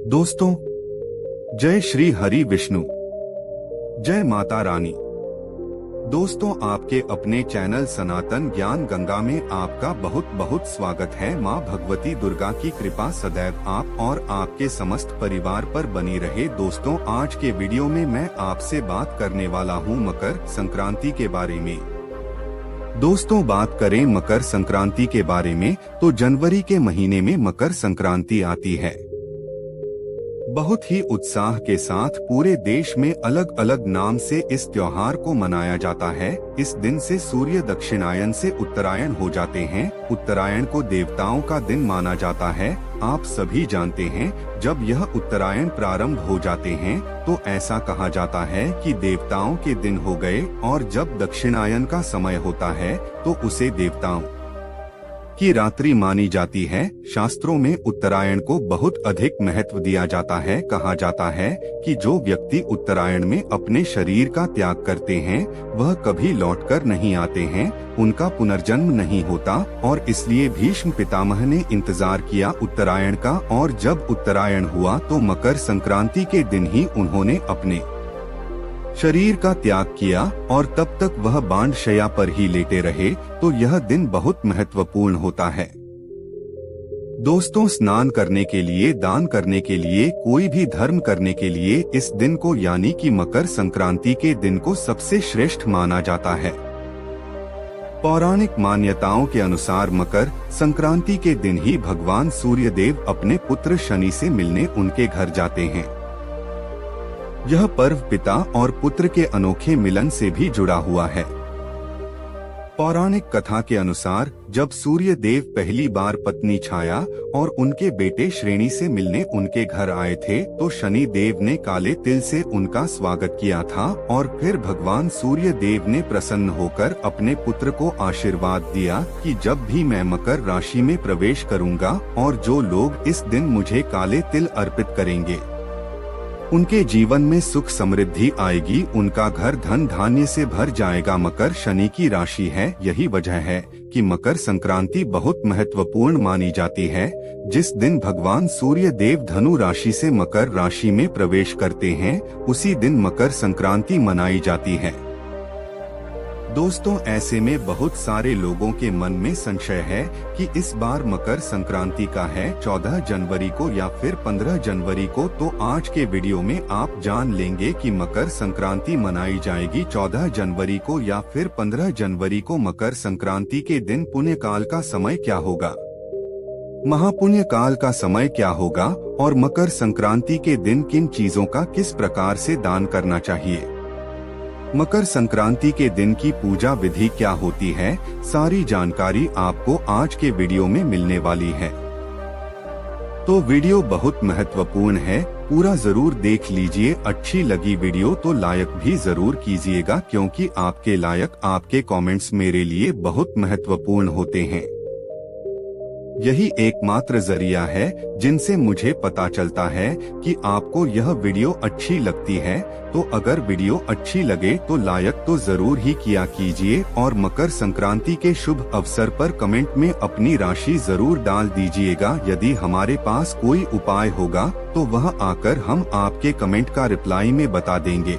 दोस्तों, जय श्री हरि विष्णु, जय माता रानी। दोस्तों, आपके अपने चैनल सनातन ज्ञान गंगा में आपका बहुत बहुत स्वागत है। माँ भगवती दुर्गा की कृपा सदैव आप और आपके समस्त परिवार पर बनी रहे। दोस्तों, आज के वीडियो में मैं आपसे बात करने वाला हूँ मकर संक्रांति के बारे में। दोस्तों, बात करें मकर संक्रांति के बारे में तो जनवरी के महीने में मकर संक्रांति आती है। बहुत ही उत्साह के साथ पूरे देश में अलग अलग नाम से इस त्योहार को मनाया जाता है। इस दिन से सूर्य दक्षिणायन से उत्तरायण हो जाते हैं। उत्तरायण को देवताओं का दिन माना जाता है। आप सभी जानते हैं, जब यह उत्तरायण प्रारंभ हो जाते हैं तो ऐसा कहा जाता है कि देवताओं के दिन हो गए, और जब दक्षिणायन का समय होता है तो उसे देवताओं की रात्रि मानी जाती है। शास्त्रों में उत्तरायण को बहुत अधिक महत्व दिया जाता है। कहा जाता है कि जो व्यक्ति उत्तरायण में अपने शरीर का त्याग करते हैं वह कभी लौटकर नहीं आते हैं, उनका पुनर्जन्म नहीं होता, और इसलिए भीष्म पितामह ने इंतजार किया उत्तरायण का, और जब उत्तरायण हुआ तो मकर संक्रांति के दिन ही उन्होंने अपने शरीर का त्याग किया, और तब तक वह बांधशैया पर ही लेटे रहे। तो यह दिन बहुत महत्वपूर्ण होता है। दोस्तों, स्नान करने के लिए, दान करने के लिए, कोई भी धर्म करने के लिए इस दिन को यानी कि मकर संक्रांति के दिन को सबसे श्रेष्ठ माना जाता है। पौराणिक मान्यताओं के अनुसार मकर संक्रांति के दिन ही भगवान सूर्य देव अपने पुत्र शनि से मिलने उनके घर जाते हैं। यह पर्व पिता और पुत्र के अनोखे मिलन से भी जुड़ा हुआ है। पौराणिक कथा के अनुसार जब सूर्य देव पहली बार पत्नी छाया और उनके बेटे श्रेणी से मिलने उनके घर आए थे तो शनि देव ने काले तिल से उनका स्वागत किया था, और फिर भगवान सूर्य देव ने प्रसन्न होकर अपने पुत्र को आशीर्वाद दिया कि जब भी मैं मकर राशि में प्रवेश करूंगा और जो लोग इस दिन मुझे काले तिल अर्पित करेंगे उनके जीवन में सुख समृद्धि आएगी, उनका घर धन धान्य से भर जाएगा। मकर शनि की राशि है। यही वजह है कि मकर संक्रांति बहुत महत्वपूर्ण मानी जाती है। जिस दिन भगवान सूर्य देव धनु राशि से मकर राशि में प्रवेश करते हैं उसी दिन मकर संक्रांति मनाई जाती है। दोस्तों, ऐसे में बहुत सारे लोगों के मन में संशय है कि इस बार मकर संक्रांति का है 14 जनवरी को या फिर 15 जनवरी को। तो आज के वीडियो में आप जान लेंगे कि मकर संक्रांति मनाई जाएगी 14 जनवरी को या फिर 15 जनवरी को। मकर संक्रांति के दिन पुण्य काल का समय क्या होगा, महापुण्य काल का समय क्या होगा, और मकर संक्रांति के दिन किन चीजों का किस प्रकार से दान करना चाहिए। मकर संक्रांति के दिन की पूजा विधि क्या होती है, सारी जानकारी आपको आज के वीडियो में मिलने वाली है। तो वीडियो बहुत महत्वपूर्ण है, पूरा जरूर देख लीजिए। अच्छी लगी वीडियो तो लाइक भी जरूर कीजिएगा, क्योंकि आपके लाइक, आपके कमेंट्स मेरे लिए बहुत महत्वपूर्ण होते हैं। यही एकमात्र जरिया है जिनसे मुझे पता चलता है कि आपको यह वीडियो अच्छी लगती है। तो अगर वीडियो अच्छी लगे तो लाइक तो जरूर ही किया कीजिए, और मकर संक्रांति के शुभ अवसर पर कमेंट में अपनी राशि जरूर डाल दीजिएगा। यदि हमारे पास कोई उपाय होगा तो वह आकर हम आपके कमेंट का रिप्लाई में बता देंगे।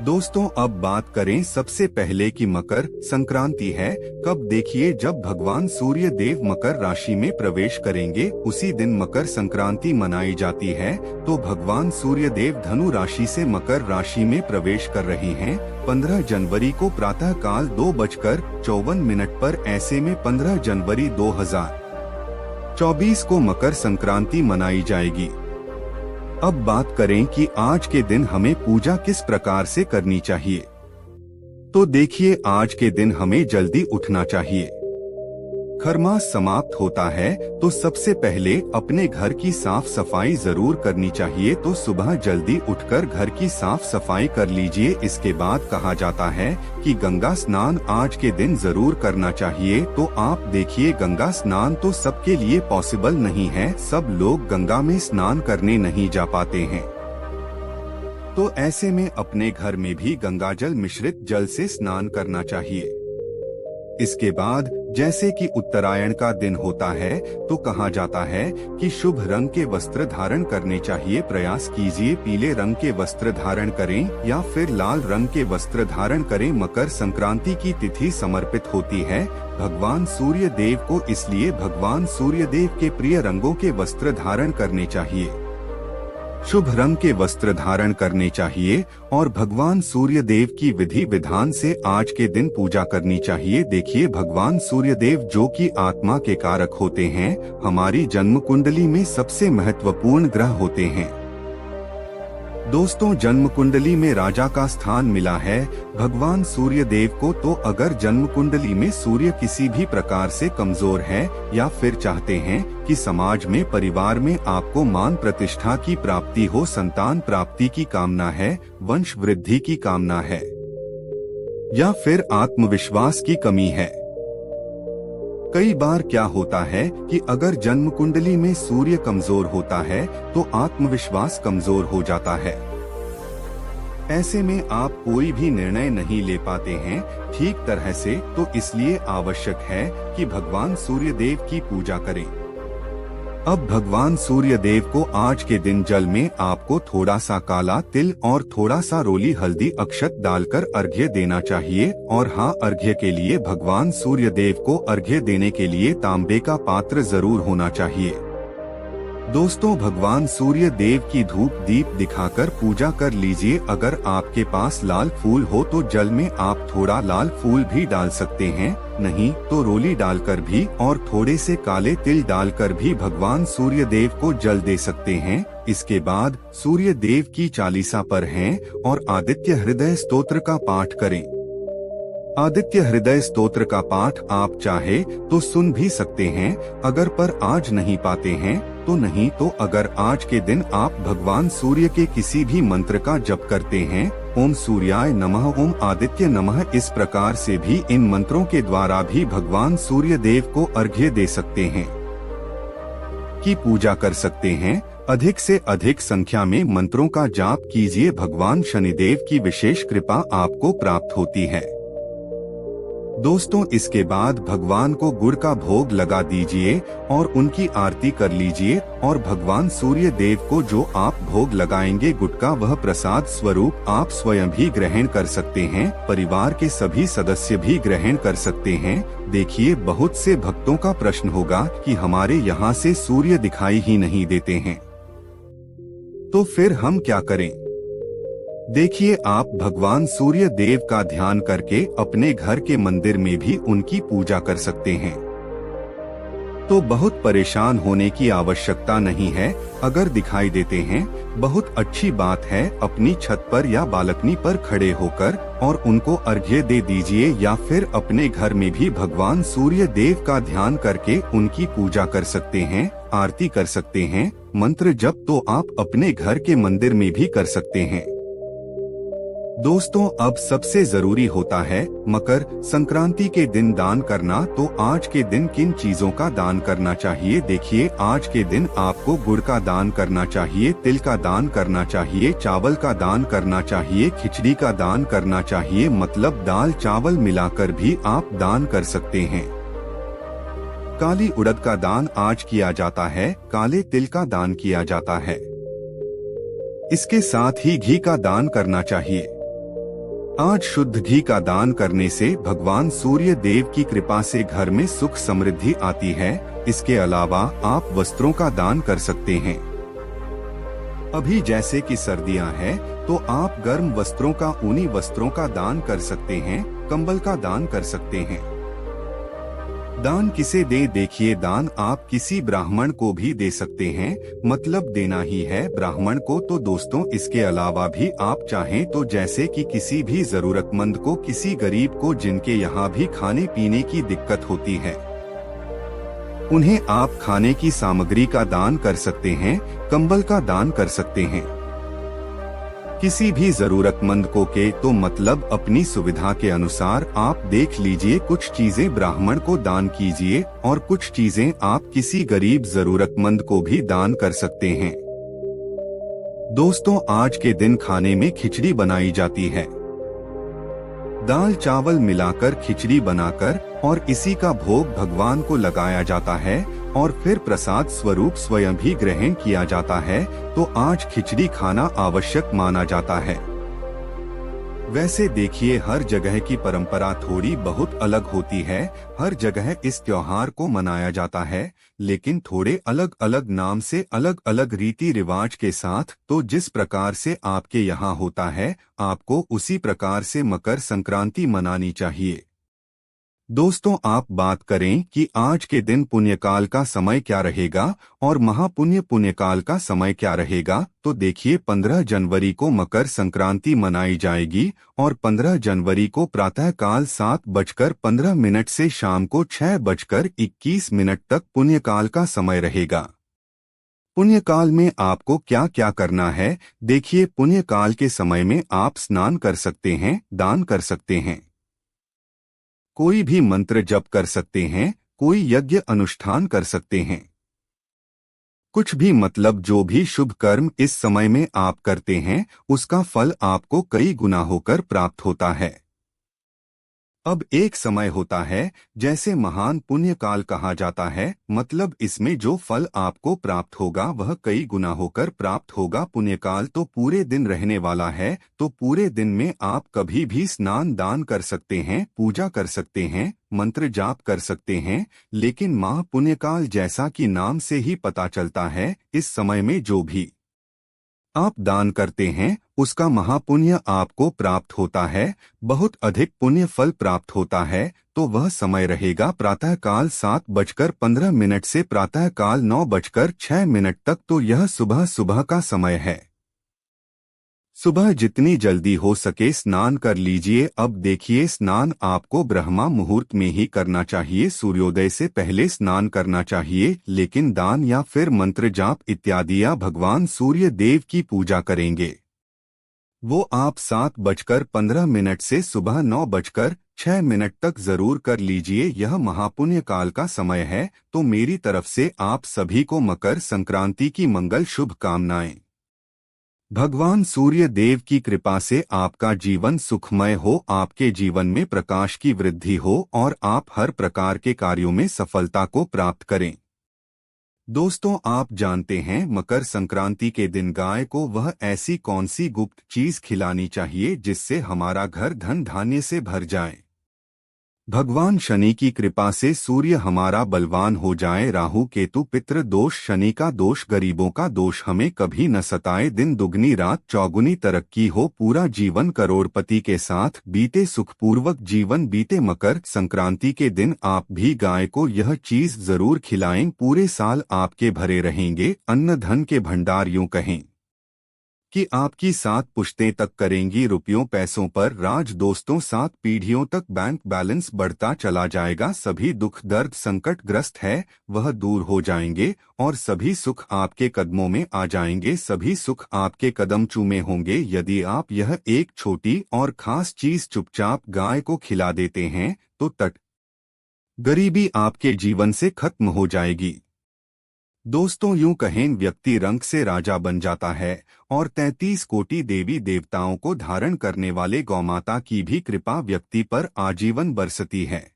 दोस्तों, अब बात करें सबसे पहले कि मकर संक्रांति है कब। देखिए, जब भगवान सूर्य देव मकर राशि में प्रवेश करेंगे उसी दिन मकर संक्रांति मनाई जाती है। तो भगवान सूर्य देव धनु राशि से मकर राशि में प्रवेश कर रहे हैं 15 जनवरी को प्रातः काल 2:54 पर। ऐसे में 15 जनवरी 2024 को मकर संक्रांति मनाई जाएगी। अब बात करें कि आज के दिन हमें पूजा किस प्रकार से करनी चाहिए। तो देखिए, आज के दिन हमें जल्दी उठना चाहिए। खरमास समाप्त होता है तो सबसे पहले अपने घर की साफ सफाई जरूर करनी चाहिए। तो सुबह जल्दी उठकर घर की साफ सफाई कर लीजिए। इसके बाद कहा जाता है कि गंगा स्नान आज के दिन जरूर करना चाहिए। तो आप देखिए, गंगा स्नान तो सबके लिए पॉसिबल नहीं है, सब लोग गंगा में स्नान करने नहीं जा पाते हैं। तो ऐसे में अपने घर में भी गंगाजल मिश्रित जल से स्नान करना चाहिए। इसके बाद जैसे कि उत्तरायण का दिन होता है तो कहा जाता है कि शुभ रंग के वस्त्र धारण करने चाहिए, प्रयास कीजिए पीले रंग के वस्त्र धारण करें या फिर लाल रंग के वस्त्र धारण करें। मकर संक्रांति की तिथि समर्पित होती है भगवान सूर्य देव को, इसलिए भगवान सूर्य देव के प्रिय रंगों के वस्त्र धारण करने चाहिए, शुभ रंग के वस्त्र धारण करने चाहिए और भगवान सूर्य देव की विधि विधान से आज के दिन पूजा करनी चाहिए। देखिए, भगवान सूर्य देव जो कि आत्मा के कारक होते हैं, हमारी जन्म कुंडली में सबसे महत्वपूर्ण ग्रह होते हैं। दोस्तों, जन्म कुंडली में राजा का स्थान मिला है भगवान सूर्य देव को, तो अगर जन्म कुंडली में सूर्य किसी भी प्रकार से कमजोर है या फिर चाहते हैं कि समाज में परिवार में आपको मान प्रतिष्ठा की प्राप्ति हो, संतान प्राप्ति की कामना है, वंश वृद्धि की कामना है या फिर आत्मविश्वास की कमी है। कई बार क्या होता है कि अगर जन्म कुंडली में सूर्य कमजोर होता है तो आत्मविश्वास कमजोर हो जाता है। ऐसे में आप कोई भी निर्णय नहीं ले पाते हैं ठीक तरह से, तो इसलिए आवश्यक है कि भगवान सूर्य देव की पूजा करें। अब भगवान सूर्य देव को आज के दिन जल में आपको थोड़ा सा काला तिल और थोड़ा सा रोली हल्दी अक्षत डालकर अर्घ्य देना चाहिए। और हाँ, अर्घ्य के लिए भगवान सूर्य देव को अर्घ्य देने के लिए तांबे का पात्र जरूर होना चाहिए। दोस्तों, भगवान सूर्य देव की धूप दीप दिखाकर पूजा कर लीजिए। अगर आपके पास लाल फूल हो तो जल में आप थोड़ा लाल फूल भी डाल सकते हैं, नहीं तो रोली डालकर भी और थोड़े से काले तिल डालकर भी भगवान सूर्य देव को जल दे सकते हैं। इसके बाद सूर्य देव की चालीसा पर हैं और आदित्य हृदय स्तोत्र का पाठ करें। आदित्य हृदय स्तोत्र का पाठ आप चाहे तो सुन भी सकते हैं, अगर पर आज नहीं पाते हैं तो नहीं, तो अगर आज के दिन आप भगवान सूर्य के किसी भी मंत्र का जप करते हैं, ओम सूर्याय नमः, ओम आदित्य नमः, इस प्रकार से भी इन मंत्रों के द्वारा भी भगवान सूर्य देव को अर्घ्य दे सकते हैं, की पूजा कर सकते हैं। अधिक से अधिक संख्या में मंत्रों का जाप कीजिए, भगवान शनिदेव की विशेष कृपा आपको प्राप्त होती है। दोस्तों, इसके बाद भगवान को गुड़ का भोग लगा दीजिए और उनकी आरती कर लीजिए और भगवान सूर्य देव को जो आप भोग लगाएंगे गुड़ का, वह प्रसाद स्वरूप आप स्वयं भी ग्रहण कर सकते हैं, परिवार के सभी सदस्य भी ग्रहण कर सकते हैं। देखिए, बहुत से भक्तों का प्रश्न होगा कि हमारे यहाँ से सूर्य दिखाई ही नहीं देते हैं, तो फिर हम क्या करें? देखिए, आप भगवान सूर्य देव का ध्यान करके अपने घर के मंदिर में भी उनकी पूजा कर सकते हैं, तो बहुत परेशान होने की आवश्यकता नहीं है। अगर दिखाई देते हैं, बहुत अच्छी बात है, अपनी छत पर या बालकनी पर खड़े होकर और उनको अर्घ्य दे दीजिए या फिर अपने घर में भी भगवान सूर्य देव का ध्यान करके उनकी पूजा कर सकते हैं, आरती कर सकते हैं। मंत्र जप तो आप अपने घर के मंदिर में भी कर सकते हैं। दोस्तों, अब सबसे जरूरी होता है मकर संक्रांति के दिन दान करना। तो आज के दिन किन चीजों का दान करना चाहिए? देखिए, आज के दिन आपको गुड़ का दान करना चाहिए, तिल का दान करना चाहिए, चावल का दान करना चाहिए, खिचड़ी का दान करना चाहिए, मतलब दाल चावल मिलाकर भी आप दान कर सकते हैं। काली उड़द का दान आज किया जाता है, काले तिल का दान किया जाता है। इसके साथ ही घी का दान करना चाहिए। आज शुद्ध घी का दान करने से भगवान सूर्य देव की कृपा से घर में सुख समृद्धि आती है। इसके अलावा आप वस्त्रों का दान कर सकते हैं। अभी जैसे कि सर्दियां हैं, तो आप गर्म वस्त्रों का, ऊनी वस्त्रों का दान कर सकते हैं, कंबल का दान कर सकते हैं। दान किसे दे? देखिए, दान आप किसी ब्राह्मण को भी दे सकते हैं, मतलब देना ही है ब्राह्मण को। तो दोस्तों, इसके अलावा भी आप चाहें तो जैसे कि किसी भी जरूरतमंद को, किसी गरीब को जिनके यहाँ भी खाने पीने की दिक्कत होती है, उन्हें आप खाने की सामग्री का दान कर सकते हैं, कंबल का दान कर सकते हैं। किसी भी जरूरतमंद को के तो मतलब अपनी सुविधा के अनुसार आप देख लीजिए, कुछ चीजें ब्राह्मण को दान कीजिए और कुछ चीजें आप किसी गरीब जरूरतमंद को भी दान कर सकते हैं। दोस्तों, आज के दिन खाने में खिचड़ी बनाई जाती है। दाल चावल मिलाकर खिचड़ी बनाकर और इसी का भोग भगवान को लगाया जाता है और फिर प्रसाद स्वरूप स्वयं भी ग्रहण किया जाता है, तो आज खिचड़ी खाना आवश्यक माना जाता है। वैसे देखिए, हर जगह की परंपरा थोड़ी बहुत अलग होती है। हर जगह इस त्योहार को मनाया जाता है, लेकिन थोड़े अलग अलग नाम से अलग अलग रीति रिवाज के साथ। तो जिस प्रकार से आपके यहाँ होता है, आपको उसी प्रकार से मकर संक्रांति मनानी चाहिए। दोस्तों, आप बात करें कि आज के दिन पुण्यकाल का समय क्या रहेगा और महापुण्य पुण्यकाल का समय क्या रहेगा, तो देखिए 15 जनवरी को मकर संक्रांति मनाई जाएगी और 15 जनवरी को प्रातः काल 7:15 से शाम को 6:21 तक पुण्यकाल का समय रहेगा। पुण्यकाल में आपको क्या क्या करना है, देखिए पुण्यकाल के समय में आप स्नान कर सकते हैं, दान कर सकते हैं, कोई भी मंत्र जप कर सकते हैं, कोई यज्ञ अनुष्ठान कर सकते हैं। कुछ भी मतलब जो भी शुभ कर्म इस समय में आप करते हैं, उसका फल आपको कई गुना होकर प्राप्त होता है। अब एक समय होता है जैसे महान पुण्य काल कहा जाता है, मतलब इसमें जो फल आपको प्राप्त होगा वह कई गुना होकर प्राप्त होगा। पुण्यकाल तो पूरे दिन रहने वाला है, तो पूरे दिन में आप कभी भी स्नान दान कर सकते हैं, पूजा कर सकते हैं, मंत्र जाप कर सकते हैं। लेकिन माह पुण्यकाल जैसा कि नाम से ही पता चलता है, इस समय में जो भी आप दान करते हैं उसका महापुण्य आपको प्राप्त होता है, बहुत अधिक पुण्य फल प्राप्त होता है। तो वह समय रहेगा प्रातः काल 7:15 से प्रातः काल 9:06 तक। तो यह सुबह सुबह का समय है। सुबह जितनी जल्दी हो सके स्नान कर लीजिए। अब देखिए, स्नान आपको ब्रह्मा मुहूर्त में ही करना चाहिए, सूर्योदय से पहले स्नान करना चाहिए। लेकिन दान या फिर मंत्र जाप इत्यादि या भगवान सूर्य देव की पूजा करेंगे, वो आप 7:15 से सुबह 9:06 तक जरूर कर लीजिए। यह महापुण्य काल का समय है। तो मेरी तरफ से आप सभी को मकर संक्रांति की मंगल शुभकामनाएं। भगवान सूर्य देव की कृपा से आपका जीवन सुखमय हो, आपके जीवन में प्रकाश की वृद्धि हो और आप हर प्रकार के कार्यों में सफलता को प्राप्त करें। दोस्तों, आप जानते हैं मकर संक्रांति के दिन गाय को वह ऐसी कौन सी गुप्त चीज खिलानी चाहिए जिससे हमारा घर धन धान्य से भर जाए। भगवान शनि की कृपा से सूर्य हमारा बलवान हो जाए, राहु केतु पितृ दोष, शनि का दोष, गरीबों का दोष हमें कभी न सताए, दिन दुगनी रात चौगुनी तरक्की हो, पूरा जीवन करोड़पति के साथ बीते, सुखपूर्वक जीवन बीते। मकर संक्रांति के दिन आप भी गाय को यह चीज जरूर खिलाएं, पूरे साल आपके भरे रहेंगे अन्न धन के भंडार। यूं कहें कि आपकी 7 पुश्तें तक करेंगी रुपयों पैसों पर राज। दोस्तों, 7 पीढ़ियों तक बैंक बैलेंस बढ़ता चला जाएगा। सभी दुख दर्द संकट ग्रस्त है वह दूर हो जाएंगे और सभी सुख आपके कदमों में आ जाएंगे, सभी सुख आपके कदम चूमे होंगे। यदि आप यह एक छोटी और खास चीज चुपचाप गाय को खिला देते हैं तो तट गरीबी आपके जीवन से खत्म हो जाएगी। दोस्तों, यूं कहें व्यक्ति रंग से राजा बन जाता है और 33 कोटि देवी देवताओं को धारण करने वाले गौमाता की भी कृपा व्यक्ति पर आजीवन बरसती है।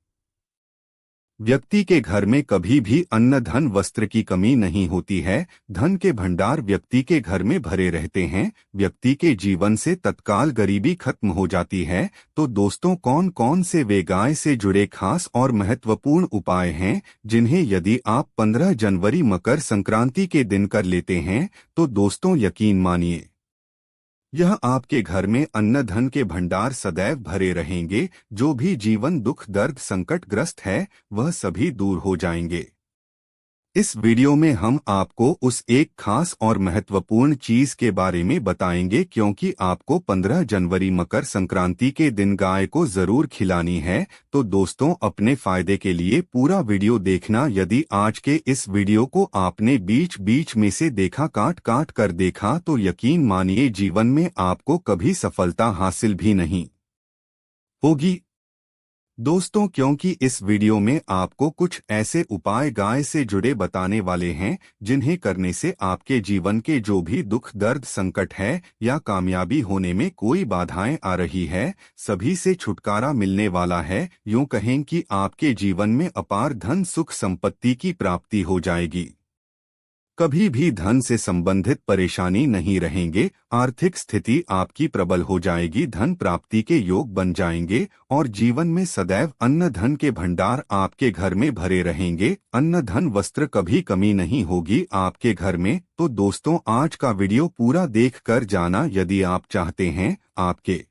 व्यक्ति के घर में कभी भी अन्न धन वस्त्र की कमी नहीं होती है, धन के भंडार व्यक्ति के घर में भरे रहते हैं, व्यक्ति के जीवन से तत्काल गरीबी खत्म हो जाती है। तो दोस्तों, कौन कौन से वे गाय से जुड़े खास और महत्वपूर्ण उपाय हैं जिन्हें यदि आप 15 जनवरी मकर संक्रांति के दिन कर लेते हैं तो दोस्तों यकीन मानिए, यह आपके घर में अन्न धन के भंडार सदैव भरे रहेंगे। जो भी जीवन दुख दर्द संकट ग्रस्त है वह सभी दूर हो जाएंगे। इस वीडियो में हम आपको उस एक खास और महत्वपूर्ण चीज के बारे में बताएंगे, क्योंकि आपको 15 जनवरी मकर संक्रांति के दिन गाय को जरूर खिलानी है। तो दोस्तों, अपने फायदे के लिए पूरा वीडियो देखना। यदि आज के इस वीडियो को आपने बीच बीच में से देखा, काट काट कर देखा, तो यकीन मानिए जीवन में आपको कभी सफलता हासिल भी नहीं होगी। दोस्तों, क्योंकि इस वीडियो में आपको कुछ ऐसे उपाय गाय से जुड़े बताने वाले हैं जिन्हें करने से आपके जीवन के जो भी दुख दर्द संकट है या कामयाबी होने में कोई बाधाएं आ रही है, सभी से छुटकारा मिलने वाला है। यूं कहें कि आपके जीवन में अपार धन सुख संपत्ति की प्राप्ति हो जाएगी। कभी भी धन से संबंधित परेशानी नहीं रहेंगे। आर्थिक स्थिति आपकी प्रबल हो जाएगी, धन प्राप्ति के योग बन जाएंगे और जीवन में सदैव अन्न धन के भंडार आपके घर में भरे रहेंगे। अन्न धन वस्त्र कभी कमी नहीं होगी आपके घर में। तो दोस्तों, आज का वीडियो पूरा देख कर जाना यदि आप चाहते हैं आपके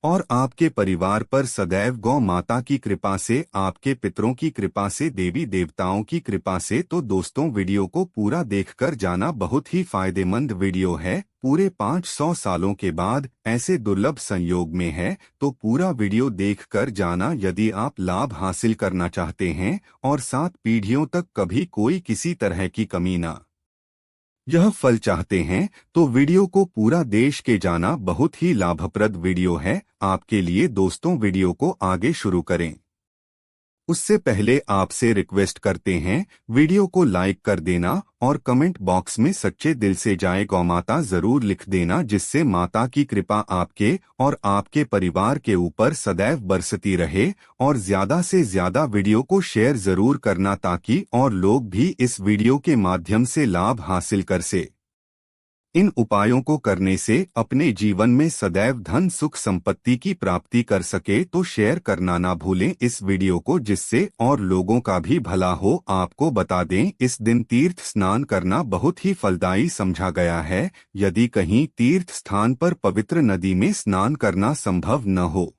और आपके परिवार पर सदैव गौ माता की कृपा से, आपके पितरों की कृपा से, देवी देवताओं की कृपा से। तो दोस्तों, वीडियो को पूरा देखकर जाना, बहुत ही फायदेमंद वीडियो है। पूरे 500 सालों के बाद ऐसे दुर्लभ संयोग में है, तो पूरा वीडियो देखकर जाना यदि आप लाभ हासिल करना चाहते हैं और 7 पीढ़ियों तक कभी कोई किसी तरह की कमी ना यह फल चाहते हैं। तो वीडियो को पूरा देश के जाना, बहुत ही लाभप्रद वीडियो है आपके लिए। दोस्तों, वीडियो को आगे शुरू करें उससे पहले आपसे रिक्वेस्ट करते हैं, वीडियो को लाइक कर देना और कमेंट बॉक्स में सच्चे दिल से जय गौ माता जरूर लिख देना, जिससे माता की कृपा आपके और आपके परिवार के ऊपर सदैव बरसती रहे। और ज्यादा से ज्यादा वीडियो को शेयर जरूर करना ताकि और लोग भी इस वीडियो के माध्यम से लाभ हासिल कर से। इन उपायों को करने से अपने जीवन में सदैव धन सुख संपत्ति की प्राप्ति कर सके। तो शेयर करना ना भूलें इस वीडियो को, जिससे और लोगों का भी भला हो। आपको बता दें, इस दिन तीर्थ स्नान करना बहुत ही फलदायी समझा गया है। यदि कहीं तीर्थ स्थान पर पवित्र नदी में स्नान करना संभव न हो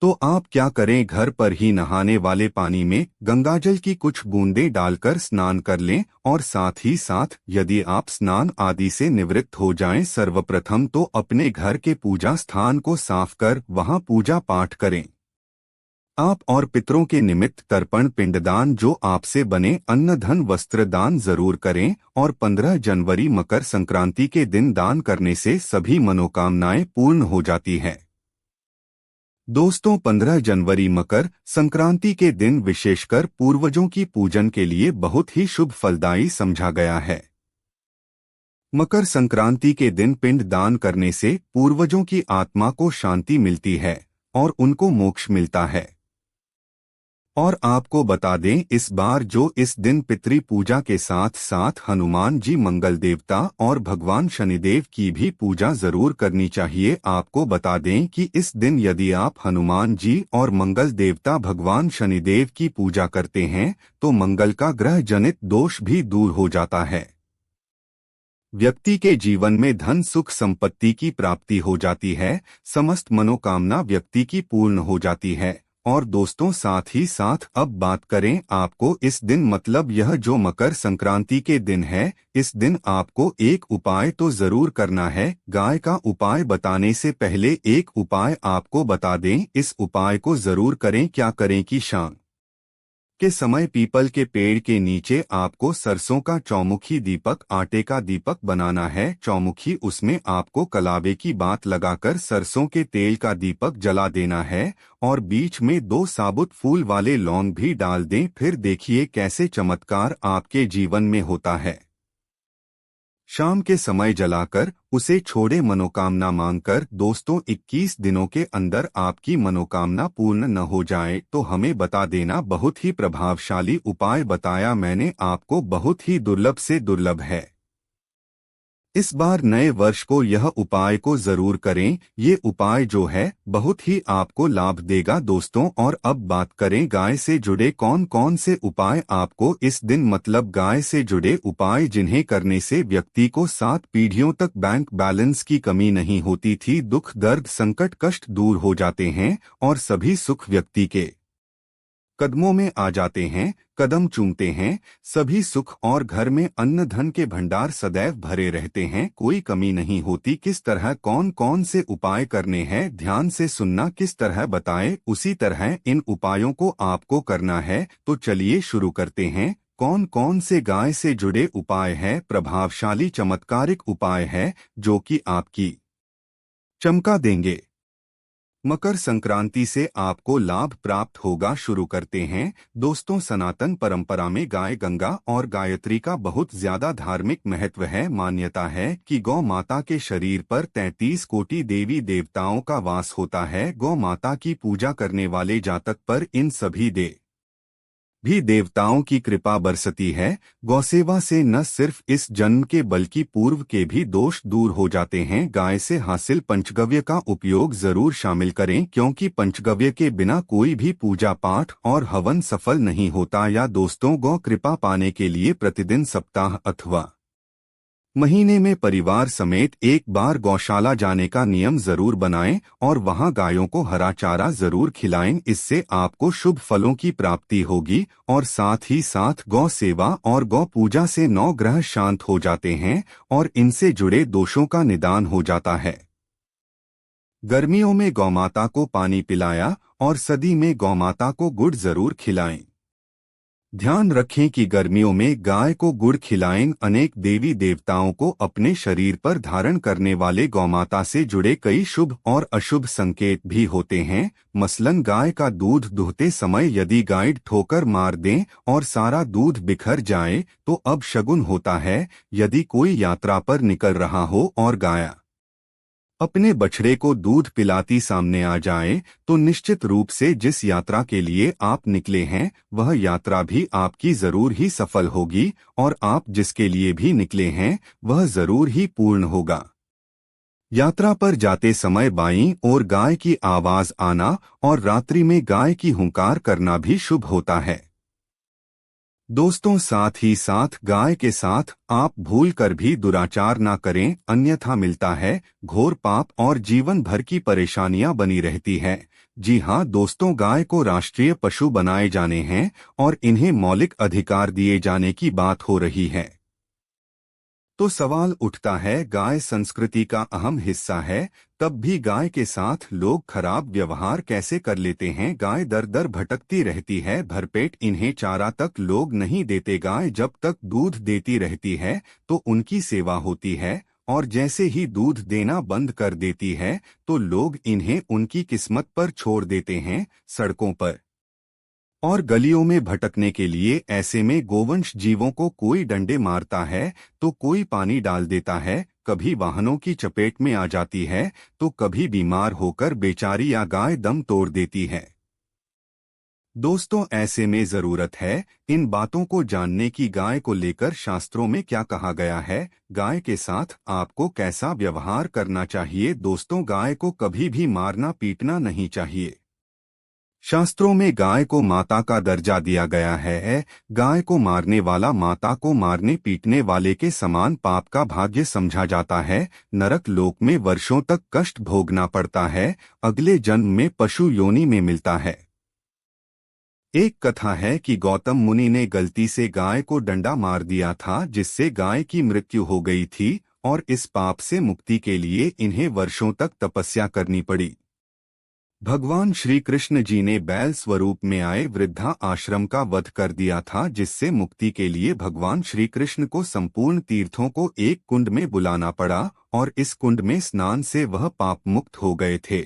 तो आप क्या करें, घर पर ही नहाने वाले पानी में गंगाजल की कुछ बूंदें डालकर स्नान कर लें। और साथ ही साथ यदि आप स्नान आदि से निवृत्त हो जाएं, सर्वप्रथम तो अपने घर के पूजा स्थान को साफ कर वहां पूजा पाठ करें। आप और पितरों के निमित्त तर्पण पिंडदान, जो आपसे बने अन्न धन वस्त्र दान जरूर करें। और 15 जनवरी मकर संक्रांति के दिन दान करने से सभी मनोकामनाएं पूर्ण हो जाती हैं। दोस्तों, 15 जनवरी मकर संक्रांति के दिन विशेषकर पूर्वजों की पूजन के लिए बहुत ही शुभ फलदायी समझा गया है। मकर संक्रांति के दिन पिंड दान करने से पूर्वजों की आत्मा को शांति मिलती है और उनको मोक्ष मिलता है। और आपको बता दें, इस बार जो इस दिन पितृ पूजा के साथ साथ हनुमान जी, मंगल देवता और भगवान शनिदेव की भी पूजा जरूर करनी चाहिए। आपको बता दें कि इस दिन यदि आप हनुमान जी और मंगल देवता भगवान शनिदेव की पूजा करते हैं तो मंगल का ग्रह जनित दोष भी दूर हो जाता है। व्यक्ति के जीवन में धन सुख संपत्ति की प्राप्ति हो जाती है, समस्त मनोकामना व्यक्ति की पूर्ण हो जाती है। और दोस्तों, साथ ही साथ अब बात करें आपको इस दिन, मतलब यह जो मकर संक्रांति के दिन है, इस दिन आपको एक उपाय तो जरूर करना है। गाय का उपाय बताने से पहले एक उपाय आपको बता दें, इस उपाय को जरूर करें। क्या करें कि शाम के समय पीपल के पेड़ के नीचे आपको सरसों का चौमुखी दीपक, आटे का दीपक बनाना है। चौमुखी, उसमें आपको कलावे की बात लगाकर सरसों के तेल का दीपक जला देना है और बीच में 2 साबुत फूल वाले लौंग भी डाल दें। फिर देखिए कैसे चमत्कार आपके जीवन में होता है। शाम के समय जलाकर उसे छोड़े मनोकामना मांगकर। दोस्तों, 21 दिनों के अंदर आपकी मनोकामना पूर्ण न हो जाए तो हमें बता देना। बहुत ही प्रभावशाली उपाय बताया मैंने आपको, बहुत ही दुर्लभ से दुर्लभ है। इस बार नए वर्ष को यह उपाय को जरूर करें। ये उपाय जो है बहुत ही आपको लाभ देगा दोस्तों। और अब बात करें गाय से जुड़े कौन कौन से उपाय आपको इस दिन, मतलब गाय से जुड़े उपाय जिन्हें करने से व्यक्ति को 7 पीढ़ियों तक बैंक बैलेंस की कमी नहीं होती थी, दुख दर्द संकट कष्ट दूर हो जाते हैं और सभी सुख व्यक्ति के कदमों में आ जाते हैं, कदम चूमते हैं। सभी सुख और घर में अन्न धन के भंडार सदैव भरे रहते हैं, कोई कमी नहीं होती। किस तरह कौन कौन से उपाय करने हैं, ध्यान से सुनना। किस तरह बताए, उसी तरह इन उपायों को आपको करना है। तो चलिए शुरू करते हैं। कौन कौन से गाय से जुड़े उपाय है, प्रभावशाली चमत्कारिक उपाय है जो कि आपकी चमका देंगे। मकर संक्रांति से आपको लाभ प्राप्त होगा शुरू करते हैं। दोस्तों, सनातन परंपरा में गाय गंगा और गायत्री का बहुत ज्यादा धार्मिक महत्व है। मान्यता है कि गौ माता के शरीर पर 33 कोटि देवी देवताओं का वास होता है। गौ माता की पूजा करने वाले जातक पर इन सभी भी देवताओं की कृपा बरसती है। गौसेवा से न सिर्फ इस जन्म के बल्कि पूर्व के भी दोष दूर हो जाते हैं। गाय से हासिल पंचगव्य का उपयोग जरूर शामिल करें, क्योंकि पंचगव्य के बिना कोई भी पूजा पाठ और हवन सफल नहीं होता। या दोस्तों, गौ कृपा पाने के लिए प्रतिदिन, सप्ताह अथवा महीने में परिवार समेत एक बार गौशाला जाने का नियम जरूर बनाएं और वहां गायों को हरा चारा जरूर खिलाएं। इससे आपको शुभ फलों की प्राप्ति होगी और साथ ही साथ गौ सेवा और गौ पूजा से 9 ग्रह शांत हो जाते हैं और इनसे जुड़े दोषों का निदान हो जाता है। गर्मियों में गौमाता को पानी पिलाया और सर्दी में गौमाता को गुड़ जरूर खिलाएं। ध्यान रखें कि गर्मियों में गाय को गुड़ खिलाएं। अनेक देवी देवताओं को अपने शरीर पर धारण करने वाले गौमाता से जुड़े कई शुभ और अशुभ संकेत भी होते हैं। मसलन, गाय का दूध दुहते समय यदि गाय ठोकर मार दें और सारा दूध बिखर जाए तो अब शगुन होता है। यदि कोई यात्रा पर निकल रहा हो और गाय अपने बछड़े को दूध पिलाती सामने आ जाए तो निश्चित रूप से जिस यात्रा के लिए आप निकले हैं वह यात्रा भी आपकी जरूर ही सफल होगी और आप जिसके लिए भी निकले हैं वह जरूर ही पूर्ण होगा। यात्रा पर जाते समय बाईं ओर गाय की आवाज आना और रात्रि में गाय की हुंकार करना भी शुभ होता है। दोस्तों, साथ ही साथ गाय के साथ आप भूल कर भी दुराचार ना करें, अन्यथा मिलता है घोर पाप और जीवन भर की परेशानियां बनी रहती है। जी हां दोस्तों, गाय को राष्ट्रीय पशु बनाए जाने हैं और इन्हें मौलिक अधिकार दिए जाने की बात हो रही है। तो सवाल उठता है, गाय संस्कृति का अहम हिस्सा है, तब भी गाय के साथ लोग खराब व्यवहार कैसे कर लेते हैं। गाय दर दर भटकती रहती है, भरपेट इन्हें चारा तक लोग नहीं देते। गाय जब तक दूध देती रहती है तो उनकी सेवा होती है और जैसे ही दूध देना बंद कर देती है तो लोग इन्हें उनकी किस्मत पर छोड़ देते हैं, सड़कों पर और गलियों में भटकने के लिए। ऐसे में गोवंश जीवों को कोई डंडे मारता है तो कोई पानी डाल देता है, कभी वाहनों की चपेट में आ जाती है तो कभी बीमार होकर बेचारी या गाय दम तोड़ देती है। दोस्तों, ऐसे में जरूरत है इन बातों को जानने की। गाय को लेकर शास्त्रों में क्या कहा गया है, गाय के साथ आपको कैसा व्यवहार करना चाहिए। दोस्तों, गाय को कभी भी मारना पीटना नहीं चाहिए। शास्त्रों में गाय को माता का दर्जा दिया गया है। गाय को मारने वाला माता को मारने पीटने वाले के समान पाप का भाग्य समझा जाता है। नरक लोक में वर्षों तक कष्ट भोगना पड़ता है, अगले जन्म में पशु योनि में मिलता है। एक कथा है कि गौतम मुनि ने गलती से गाय को डंडा मार दिया था, जिससे गाय की मृत्यु हो गई थी और इस पाप से मुक्ति के लिए इन्हें वर्षों तक तपस्या करनी पड़ी। भगवान श्री कृष्ण जी ने बैल स्वरूप में आए वृद्धा आश्रम का वध कर दिया था, जिससे मुक्ति के लिए भगवान श्री कृष्ण को संपूर्ण तीर्थों को एक कुंड में बुलाना पड़ा और इस कुंड में स्नान से वह पाप मुक्त हो गए थे।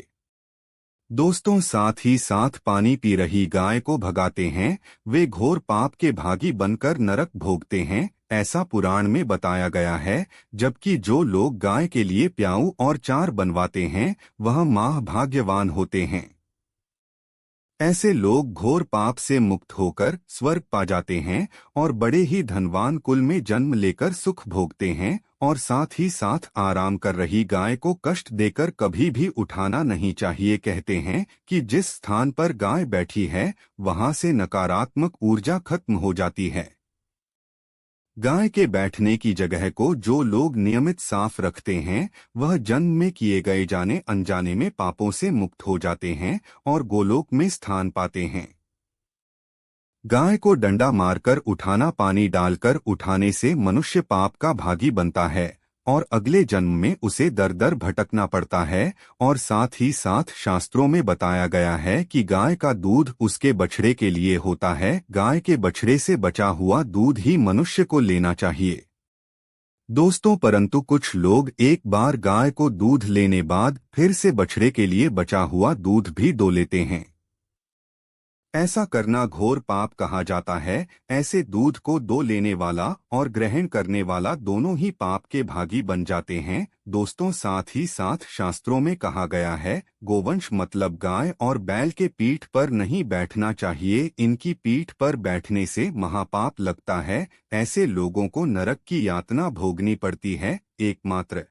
दोस्तों, साथ ही साथ पानी पी रही गाय को भगाते हैं, वे घोर पाप के भागी बनकर नरक भोगते हैं, ऐसा पुराण में बताया गया है। जबकि जो लोग गाय के लिए प्याऊ और चार बनवाते हैं वह महाभाग्यवान होते हैं। ऐसे लोग घोर पाप से मुक्त होकर स्वर्ग पा जाते हैं और बड़े ही धनवान कुल में जन्म लेकर सुख भोगते हैं। और साथ ही साथ आराम कर रही गाय को कष्ट देकर कभी भी उठाना नहीं चाहिए। कहते हैं कि जिस स्थान पर गाय बैठी है वहां से नकारात्मक ऊर्जा खत्म हो जाती है। गाय के बैठने की जगह को जो लोग नियमित साफ रखते हैं वह जन्म में किए गए जाने अनजाने में पापों से मुक्त हो जाते हैं और गोलोक में स्थान पाते हैं। गाय को डंडा मारकर उठाना, पानी डालकर उठाने से मनुष्य पाप का भागी बनता है और अगले जन्म में उसे दर दर भटकना पड़ता है। और साथ ही साथ शास्त्रों में बताया गया है कि गाय का दूध उसके बछड़े के लिए होता है। गाय के बछड़े से बचा हुआ दूध ही मनुष्य को लेना चाहिए। दोस्तों, परंतु कुछ लोग एक बार गाय को दूध लेने बाद फिर से बछड़े के लिए बचा हुआ दूध भी दो लेते हैं। ऐसा करना घोर पाप कहा जाता है। ऐसे दूध को दो लेने वाला और ग्रहण करने वाला दोनों ही पाप के भागी बन जाते हैं। दोस्तों, साथ ही साथ शास्त्रों में कहा गया है, गोवंश मतलब गाय और बैल के पीठ पर नहीं बैठना चाहिए। इनकी पीठ पर बैठने से महापाप लगता है। ऐसे लोगों को नरक की यातना भोगनी पड़ती है। एकमात्र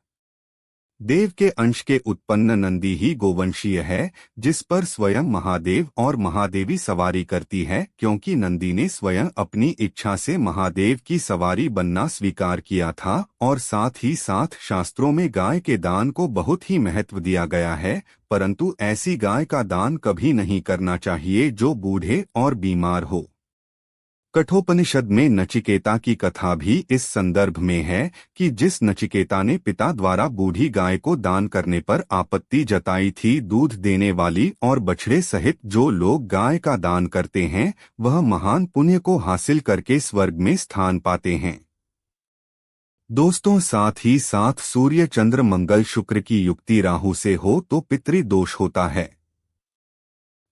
देव के अंश के उत्पन्न नंदी ही गोवंशीय है, जिस पर स्वयं महादेव और महादेवी सवारी करती है, क्योंकि नंदी ने स्वयं अपनी इच्छा से महादेव की सवारी बनना स्वीकार किया था। और साथ ही साथ शास्त्रों में गाय के दान को बहुत ही महत्व दिया गया है, परंतु ऐसी गाय का दान कभी नहीं करना चाहिए जो बूढ़े और बीमार हो। कठोपनिषद में नचिकेता की कथा भी इस संदर्भ में है कि जिस नचिकेता ने पिता द्वारा बूढ़ी गाय को दान करने पर आपत्ति जताई थी, दूध देने वाली और बछड़े सहित जो लोग गाय का दान करते हैं वह महान पुण्य को हासिल करके स्वर्ग में स्थान पाते हैं। दोस्तों, साथ ही साथ सूर्य चंद्र मंगल शुक्र की युक्ति राहु से हो तो पितृदोष होता है।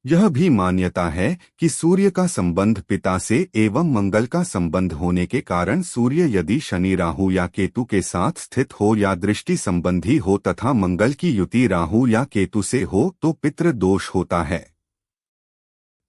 यह भी मान्यता है कि सूर्य का संबंध पिता से एवं मंगल का संबंध होने के कारण सूर्य यदि शनि राहु या केतु के साथ स्थित हो या दृष्टि संबंधी हो तथा मंगल की युति राहु या केतु से हो तो पितृ दोष होता है।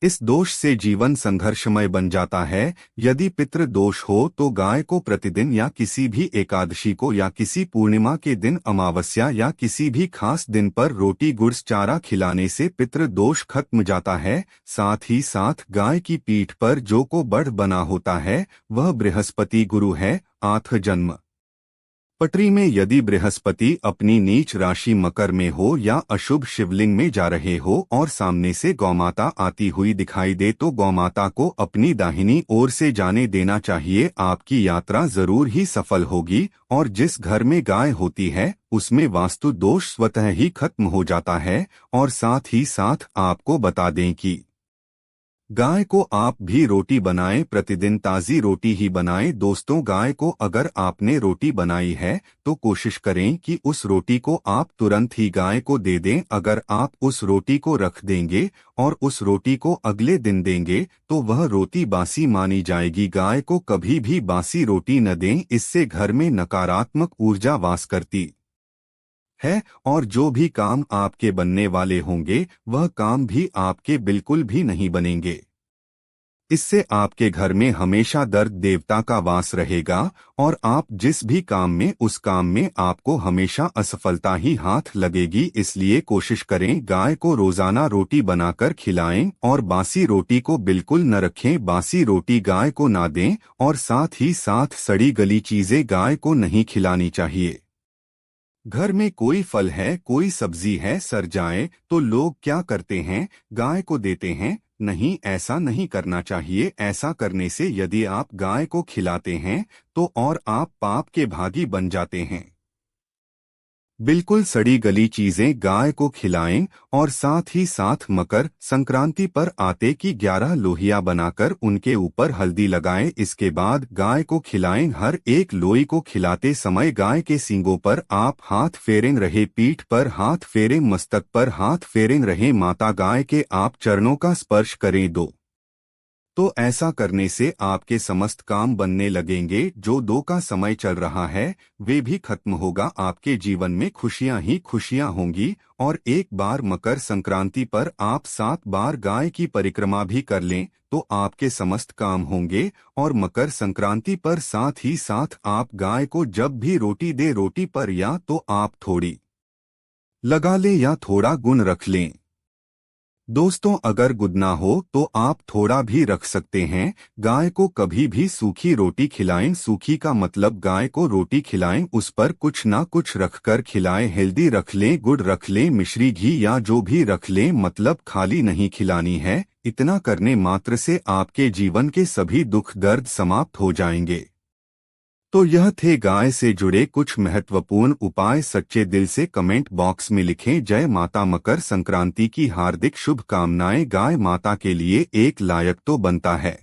इस दोष से जीवन संघर्षमय बन जाता है। यदि पितृ दोष हो तो गाय को प्रतिदिन या किसी भी एकादशी को या किसी पूर्णिमा के दिन अमावस्या या किसी भी खास दिन पर रोटी गुड़ चारा खिलाने से पितृ दोष खत्म जाता है। साथ ही साथ गाय की पीठ पर जो को बढ़ बना होता है वह बृहस्पति गुरु है। आठ जन्म पटरी में यदि बृहस्पति अपनी नीच राशि मकर में हो या अशुभ शिवलिंग में जा रहे हो और सामने से गौमाता आती हुई दिखाई दे तो गौमाता को अपनी दाहिनी ओर से जाने देना चाहिए। आपकी यात्रा जरूर ही सफल होगी और जिस घर में गाय होती है उसमें वास्तु दोष स्वतः ही खत्म हो जाता है। और साथ ही साथ आपको बता दें कि गाय को आप भी रोटी बनाएं, प्रतिदिन ताज़ी रोटी ही बनाएं। दोस्तों, गाय को अगर आपने रोटी बनाई है तो कोशिश करें कि उस रोटी को आप तुरंत ही गाय को दे दें। अगर आप उस रोटी को रख देंगे और उस रोटी को अगले दिन देंगे तो वह रोटी बासी मानी जाएगी। गाय को कभी भी बासी रोटी न दें, इससे घर में नकारात्मक ऊर्जा वास करती है और जो भी काम आपके बनने वाले होंगे वह काम भी आपके बिल्कुल भी नहीं बनेंगे। इससे आपके घर में हमेशा दर्द देवता का वास रहेगा और आप जिस भी काम में उस काम में आपको हमेशा असफलता ही हाथ लगेगी। इसलिए कोशिश करें गाय को रोजाना रोटी बनाकर खिलाएं और बासी रोटी को बिल्कुल न रखें। बासी रोटी गाय को ना दें और साथ ही साथ सड़ी गली चीजें गाय को नहीं खिलानी चाहिए। घर में कोई फल है, कोई सब्जी है, सड़ जाए तो लोग क्या करते हैं, गाय को देते हैं। नहीं, ऐसा नहीं करना चाहिए। ऐसा करने से यदि आप गाय को खिलाते हैं तो और आप पाप के भागी बन जाते हैं। बिल्कुल सड़ी गली चीजें गाय को खिलाएं और साथ ही साथ मकर संक्रांति पर आटे की 11 लोहिया बनाकर उनके ऊपर हल्दी लगाएं। इसके बाद गाय को खिलाएं। हर एक लोई को खिलाते समय गाय के सींगों पर आप हाथ फेरें रहे, पीठ पर हाथ फेरें, मस्तक पर हाथ फेरें रहे, माता गाय के आप चरणों का स्पर्श करें। तो ऐसा करने से आपके समस्त काम बनने लगेंगे। जो दो का समय चल रहा है वे भी खत्म होगा। आपके जीवन में खुशियां ही खुशियां होंगी। और एक बार मकर संक्रांति पर आप 7 बार गाय की परिक्रमा भी कर लें तो आपके समस्त काम होंगे। और मकर संक्रांति पर साथ ही साथ आप गाय को जब भी रोटी दे, रोटी पर या तो आप थोड़ी लगा लें या थोड़ा गुण रख लें। दोस्तों, अगर गुदना हो तो आप थोड़ा भी रख सकते हैं। गाय को कभी भी सूखी रोटी खिलाएं। सूखी का मतलब गाय को रोटी खिलाएं, उस पर कुछ ना कुछ रखकर खिलाएं। हेल्दी रख लें, गुड़ रख लें, मिश्री घी या जो भी रख लें, मतलब खाली नहीं खिलानी है। इतना करने मात्र से आपके जीवन के सभी दुख दर्द समाप्त हो जाएंगे। तो यह थे गाय से जुड़े कुछ महत्वपूर्ण उपाय। सच्चे दिल से कमेंट बॉक्स में लिखें जय माता। मकर संक्रांति की हार्दिक शुभकामनाएं। गाय माता के लिए एक लायक तो बनता है।